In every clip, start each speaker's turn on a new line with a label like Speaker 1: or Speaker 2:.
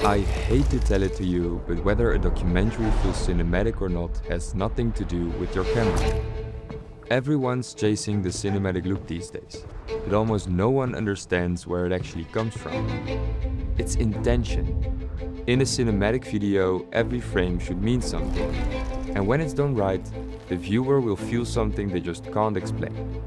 Speaker 1: I hate to tell it to you, but whether a documentary feels cinematic or not has nothing to do with your camera. Everyone's chasing the cinematic look these days, but almost no one understands where it actually comes from. It's intention. In a cinematic video, every frame should mean something, and when it's done right, the viewer will feel something they just can't explain.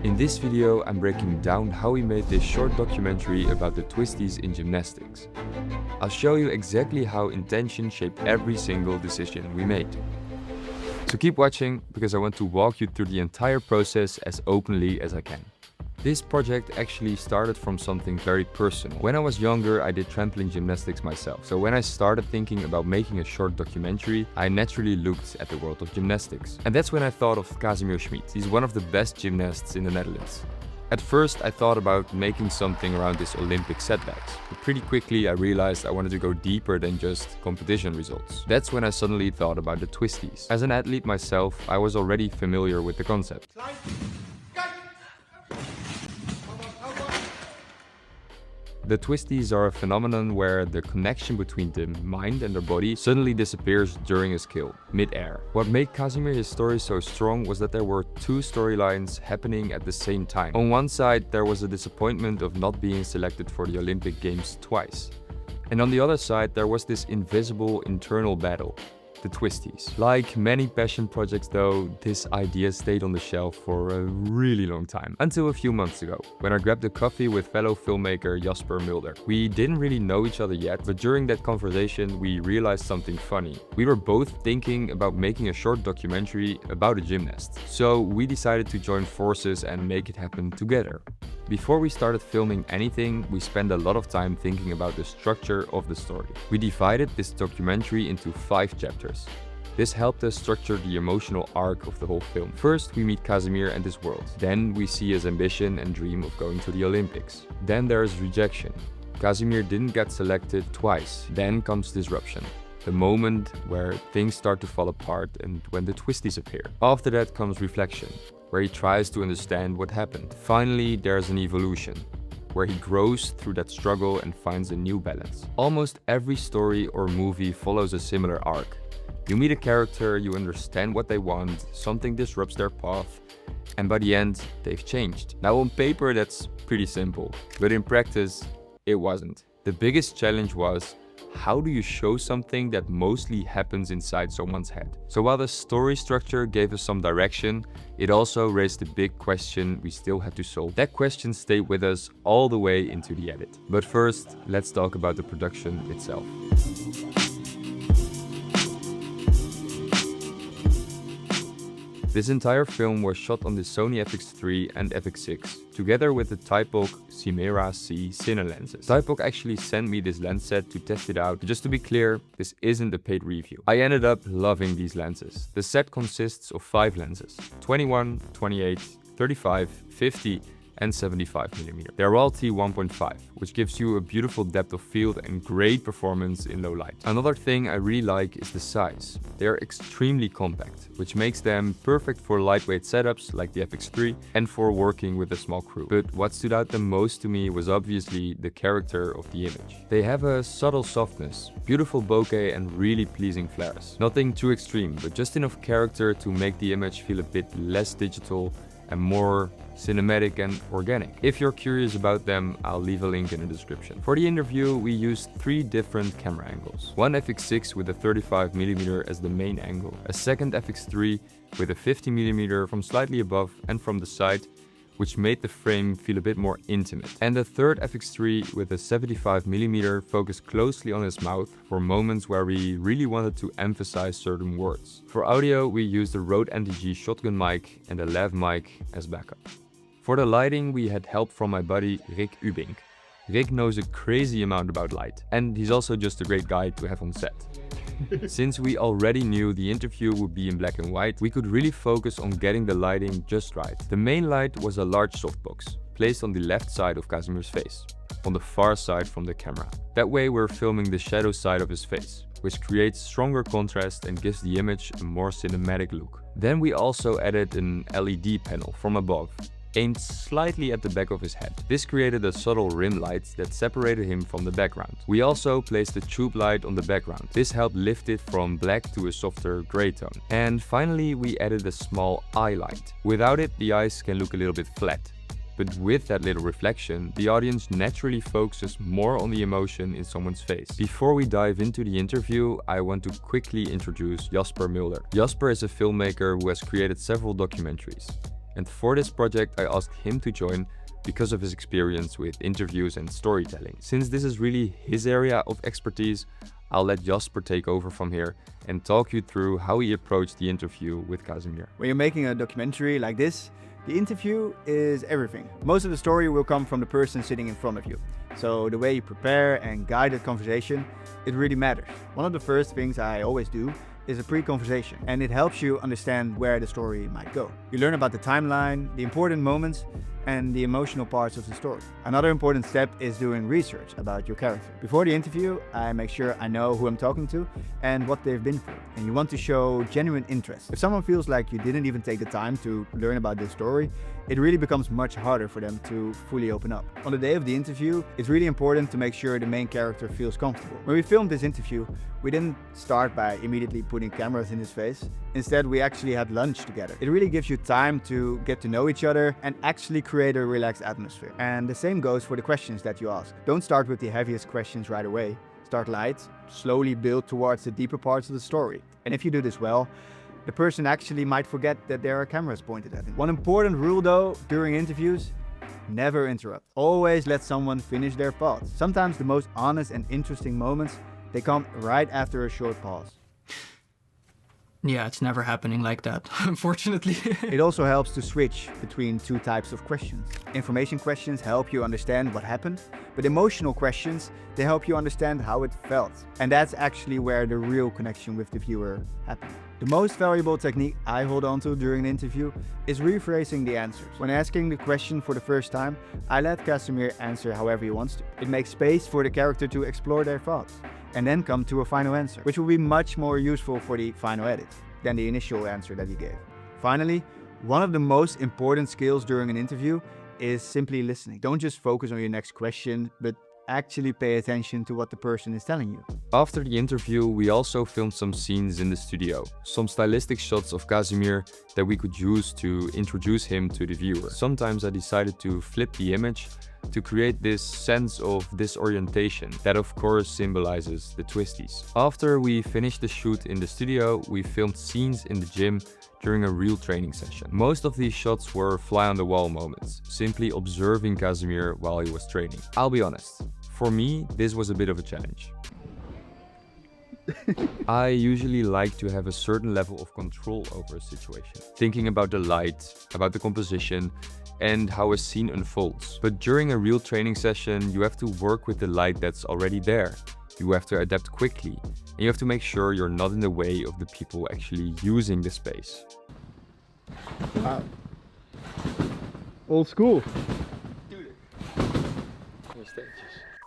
Speaker 1: In this video, I'm breaking down how we made this short documentary about the Twisties in gymnastics. I'll show you exactly how intention shaped every single decision we made. So keep watching, because I want to walk you through the entire process as openly as I can. This project actually started from something very personal. When I was younger, I did trampoline gymnastics myself. So when I started thinking about making a short documentary, I naturally looked at the world of gymnastics. And that's when I thought of Casimir Schmidt. He's one of the best gymnasts in the Netherlands. At first, I thought about making something around his Olympic setbacks, but pretty quickly I realized I wanted to go deeper than just competition results. That's when I suddenly thought about the Twisties. As an athlete myself, I was already familiar with the concept. The Twisties are a phenomenon where the connection between the mind and the body suddenly disappears during a skill, mid-air. What made Casimir story so strong was that there were two storylines happening at the same time. On one side, there was a disappointment of not being selected for the Olympic Games twice. And on the other side, there was this invisible internal battle. The Twisties. Like many passion projects though, this idea stayed on the shelf for a really long time. Until a few months ago, when I grabbed a coffee with fellow filmmaker Jasper Mulder. We didn't really know each other yet, but during that conversation we realized something funny. We were both thinking about making a short documentary about a gymnast. So we decided to join forces and make it happen together. Before we started filming anything, we spent a lot of time thinking about the structure of the story. We divided this documentary into 5 chapters. This helped us structure the emotional arc of the whole film. First, we meet Casimir and his world. Then we see his ambition and dream of going to the Olympics. Then there is rejection. Casimir didn't get selected twice. Then comes disruption. The moment where things start to fall apart and when the Twisties appear. After that comes reflection, where he tries to understand what happened. Finally, there's an evolution, where he grows through that struggle and finds a new balance. Almost every story or movie follows a similar arc. You meet a character, you understand what they want, something disrupts their path, and by the end, they've changed. Now on paper, that's pretty simple, but in practice, it wasn't. The biggest challenge was, how do you show something that mostly happens inside someone's head? So while the story structure gave us some direction, it also raised a big question we still had to solve. That question stayed with us all the way into the edit. But first, let's talk about the production itself. This entire film was shot on the Sony FX3 and FX6, together with the Typok Chimera C Cine lenses. Typok actually sent me this lens set to test it out. Just to be clear, this isn't a paid review. I ended up loving these lenses. The set consists of 5 lenses, 21, 28, 35, 50, and 75mm. They're all T1.5, which gives you a beautiful depth of field and great performance in low light. Another thing I really like is the size. They're extremely compact, which makes them perfect for lightweight setups like the FX3 and for working with a small crew. But what stood out the most to me was obviously the character of the image. They have a subtle softness, beautiful bokeh and really pleasing flares. Nothing too extreme, but just enough character to make the image feel a bit less digital and more cinematic and organic. If you're curious about them, I'll leave a link in the description. For the interview, we used 3 different camera angles. One FX6 with a 35mm as the main angle, a second FX3 with a 50mm from slightly above and from the side, which made the frame feel a bit more intimate. And a third FX3 with a 75mm focused closely on his mouth for moments where we really wanted to emphasize certain words. For audio, we used a Rode NTG shotgun mic and a lav mic as backup. For the lighting, we had help from my buddy Rick Ubink. Rick knows a crazy amount about light, and he's also just a great guy to have on set. Since we already knew the interview would be in black and white, we could really focus on getting the lighting just right. The main light was a large softbox, placed on the left side of Casimir's face, on the far side from the camera. That way we're filming the shadow side of his face, which creates stronger contrast and gives the image a more cinematic look. Then we also added an LED panel from above. aimed slightly at the back of his head. This created a subtle rim light that separated him from the background. We also placed a tube light on the background. This helped lift it from black to a softer gray tone. And finally, we added a small eye light. Without it, the eyes can look a little bit flat. But with that little reflection, the audience naturally focuses more on the emotion in someone's face. Before we dive into the interview, I want to quickly introduce Jasper Mulder. Jasper is a filmmaker who has created several documentaries. And for this project, I asked him to join because of his experience with interviews and storytelling. Since this is really his area of expertise, I'll let Jasper take over from here and talk you through how he approached the interview with Casimir.
Speaker 2: When you're making a documentary like this, the interview is everything. Most of the story will come from the person sitting in front of you. So the way you prepare and guide that conversation, it really matters. One of the first things I always do is a pre-conversation, and it helps you understand where the story might go. You learn about the timeline, the important moments, and the emotional parts of the story. Another important step is doing research about your character. Before the interview, I make sure I know who I'm talking to and what they've been through. And you want to show genuine interest. If someone feels like you didn't even take the time to learn about this story, it really becomes much harder for them to fully open up. On the day of the interview, it's really important to make sure the main character feels comfortable. When we filmed this interview, we didn't start by immediately putting cameras in his face. Instead, we actually had lunch together. It really gives you time to get to know each other and actually create a relaxed atmosphere. And the same goes for the questions that you ask. Don't start with the heaviest questions right away. Start light, slowly build towards the deeper parts of the story. And if you do this well, the person actually might forget that there are cameras pointed at him. One important rule though, during interviews, never interrupt. Always let someone finish their thoughts. Sometimes the most honest and interesting moments, they come right after a short pause.
Speaker 3: Yeah, it's never happening like that, unfortunately.
Speaker 2: It also helps to switch between two types of questions. Information questions help you understand what happened, but emotional questions, they help you understand how it felt. And that's actually where the real connection with the viewer happens. The most valuable technique I hold on to during an interview is rephrasing the answers. When asking the question for the first time, I let Casimir answer however he wants to. It makes space for the character to explore their thoughts and then come to a final answer, which will be much more useful for the final edit than the initial answer that he gave. Finally, one of the most important skills during an interview is simply listening. Don't just focus on your next question, but actually pay attention to what the person is telling you.
Speaker 1: After the interview, we also filmed some scenes in the studio. Some stylistic shots of Casimir that we could use to introduce him to the viewer. Sometimes I decided to flip the image to create this sense of disorientation that of course symbolizes the Twisties. After we finished the shoot in the studio, we filmed scenes in the gym during a real training session. Most of these shots were fly-on-the-wall moments, simply observing Casimir while he was training. I'll be honest, for me, this was a bit of a challenge. I usually like to have a certain level of control over a situation, thinking about the light, about the composition, and how a scene unfolds. But during a real training session, you have to work with the light that's already there. You have to adapt quickly, and you have to make sure you're not in the way of the people actually using the space.
Speaker 2: Wow. Old school.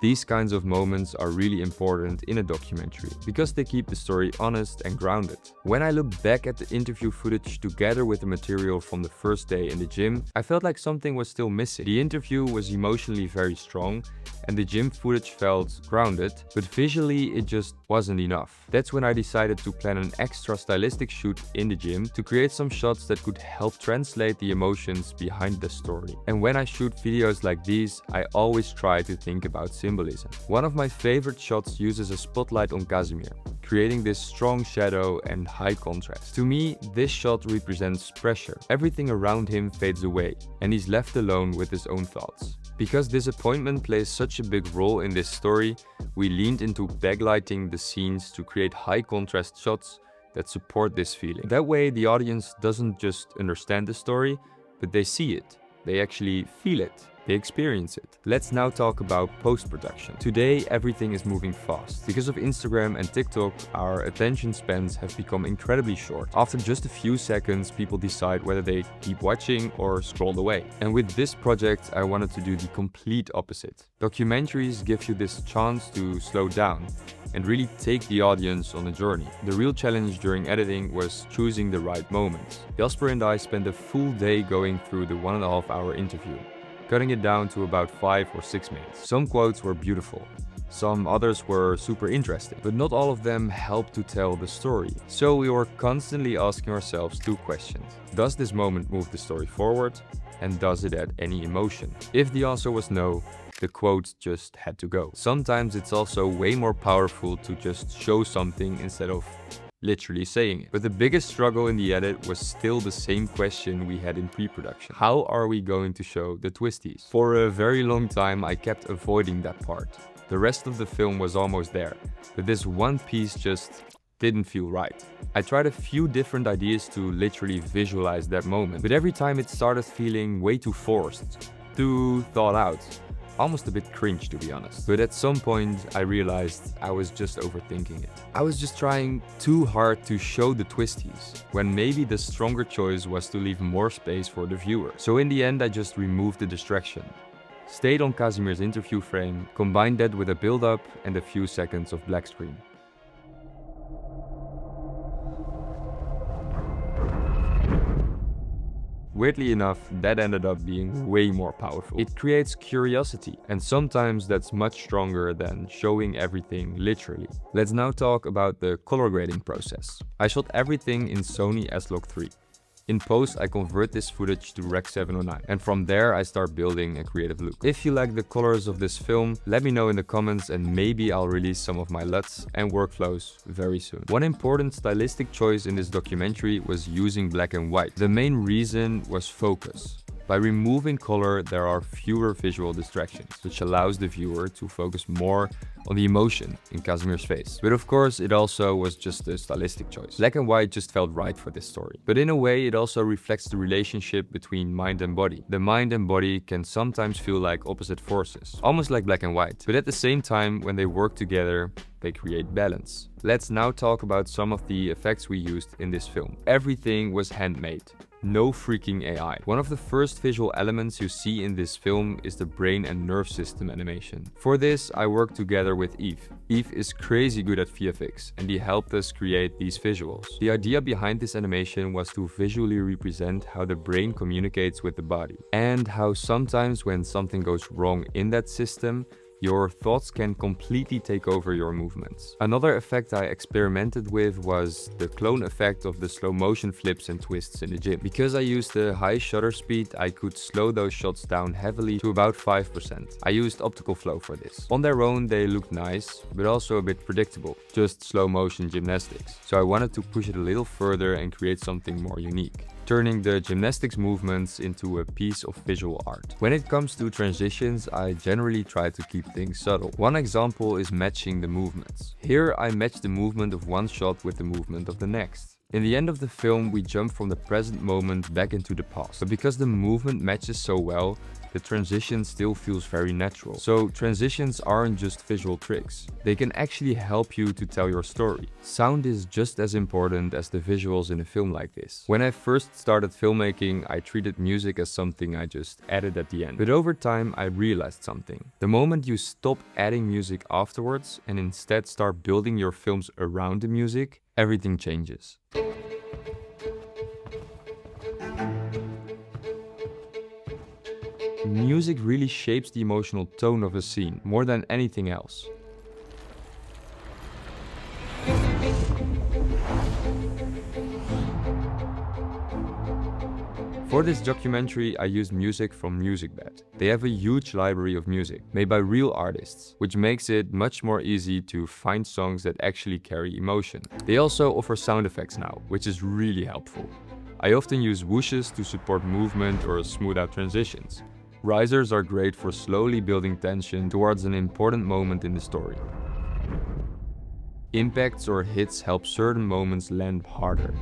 Speaker 1: These kinds of moments are really important in a documentary because they keep the story honest and grounded. When I look back at the interview footage together with the material from the first day in the gym, I felt like something was still missing. The interview was emotionally very strong and the gym footage felt grounded, but visually it just wasn't enough. That's when I decided to plan an extra stylistic shoot in the gym to create some shots that could help translate the emotions behind the story. And when I shoot videos like these, I always try to think about symbolism. One of my favorite shots uses a spotlight on Casimir, creating this strong shadow and high contrast. To me, this shot represents pressure. Everything around him fades away, and he's left alone with his own thoughts. Because disappointment plays such a big role in this story, we leaned into backlighting the scenes to create high contrast shots that support this feeling. That way, the audience doesn't just understand the story, but they see it. They actually feel it. they experience it. Let's now talk about post-production. Today, everything is moving fast. Because of Instagram and TikTok, our attention spans have become incredibly short. After just a few seconds, people decide whether they keep watching or scroll away. And with this project, I wanted to do the complete opposite. Documentaries give you this chance to slow down and really take the audience on a journey. The real challenge during editing was choosing the right moments. Jasper and I spent a full day going through the 1.5-hour interview, cutting it down to about 5 or 6 minutes. Some quotes were beautiful, some others were super interesting, but not all of them helped to tell the story. So we were constantly asking ourselves 2 questions. Does this moment move the story forward? And does it add any emotion? If the answer was no, the quotes just had to go. Sometimes it's also way more powerful to just show something instead of literally saying it. But the biggest struggle in the edit was still the same question we had in pre-production. How are we going to show the Twisties? For a very long time I kept avoiding that part. The rest of the film was almost there, but this one piece just didn't feel right. I tried a few different ideas to literally visualize that moment, but every time it started feeling way too forced, too thought out. Almost a bit cringe, to be honest. But at some point I realized I was just overthinking it. I was just trying too hard to show the Twisties, when maybe the stronger choice was to leave more space for the viewer. So in the end I just removed the distraction, stayed on Casimir's interview frame, combined that with a build-up and a few seconds of black screen. Weirdly enough, that ended up being way more powerful. It creates curiosity, and sometimes that's much stronger than showing everything literally. Let's now talk about the color grading process. I shot everything in Sony S-Log 3. In post, I convert this footage to Rec 709, and from there I start building a creative look. If you like the colors of this film, let me know in the comments and maybe I'll release some of my LUTs and workflows very soon. One important stylistic choice in this documentary was using black and white. The main reason was focus. By removing color, there are fewer visual distractions, which allows the viewer to focus more on the emotion in Casimir's face. But of course, it also was just a stylistic choice. Black and white just felt right for this story. But in a way, it also reflects the relationship between mind and body. The mind and body can sometimes feel like opposite forces, almost like black and white. But at the same time, when they work together, they create balance. Let's now talk about some of the effects we used in this film. Everything was handmade. No freaking AI. One of the first visual elements you see in this film is the brain and nerve system animation. For this, I worked together with Yves. Yves is crazy good at VFX and he helped us create these visuals. The idea behind this animation was to visually represent how the brain communicates with the body and how sometimes when something goes wrong in that system, your thoughts can completely take over your movements. Another effect I experimented with was the clone effect of the slow motion flips and twists in the gym. Because I used the high shutter speed, I could slow those shots down heavily to about 5%. I used optical flow for this. On their own they looked nice, but also a bit predictable, just slow motion gymnastics. So I wanted to push it a little further and create something more unique, turning the gymnastics movements into a piece of visual art. When it comes to transitions, I generally try to keep things subtle. One example is matching the movements. Here I match the movement of one shot with the movement of the next. In the end of the film, we jump from the present moment back into the past. But because the movement matches so well, the transition still feels very natural. So transitions aren't just visual tricks. They can actually help you to tell your story. Sound is just as important as the visuals in a film like this. When I first started filmmaking, I treated music as something I just added at the end. But over time, I realized something. The moment you stop adding music afterwards and instead start building your films around the music, everything changes. Music really shapes the emotional tone of a scene more than anything else. For this documentary, I used music from MusicBed. They have a huge library of music made by real artists, which makes it much more easy to find songs that actually carry emotion. They also offer sound effects now, which is really helpful. I often use whooshes to support movement or smooth out transitions. Risers are great for slowly building tension towards an important moment in the story. Impacts or hits help certain moments land harder.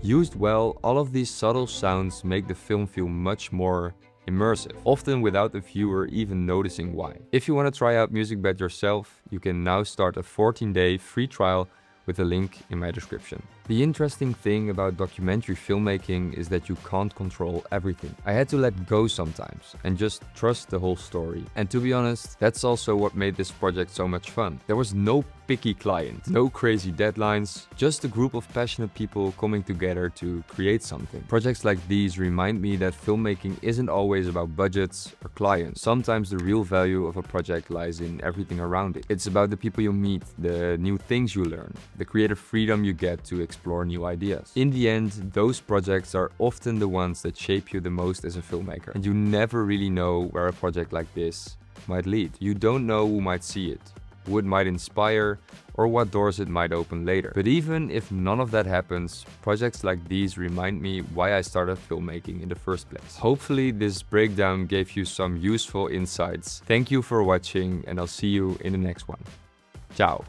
Speaker 1: Used well, all of these subtle sounds make the film feel much more immersive, often without the viewer even noticing why. If you want to try out MusicBed yourself, you can now start a 14-day free trial with a link in my description. The interesting thing about documentary filmmaking is that you can't control everything. I had to let go sometimes and just trust the whole story. And to be honest, that's also what made this project so much fun. There was no picky client, no crazy deadlines, just a group of passionate people coming together to create something. Projects like these remind me that filmmaking isn't always about budgets or clients. Sometimes the real value of a project lies in everything around it. It's about the people you meet, the new things you learn, the creative freedom you get to explore new ideas. In the end, those projects are often the ones that shape you the most as a filmmaker. And you never really know where a project like this might lead. You don't know who might see it, who it might inspire, or what doors it might open later. But even if none of that happens, projects like these remind me why I started filmmaking in the first place. Hopefully this breakdown gave you some useful insights. Thank you for watching, and I'll see you in the next one. Ciao.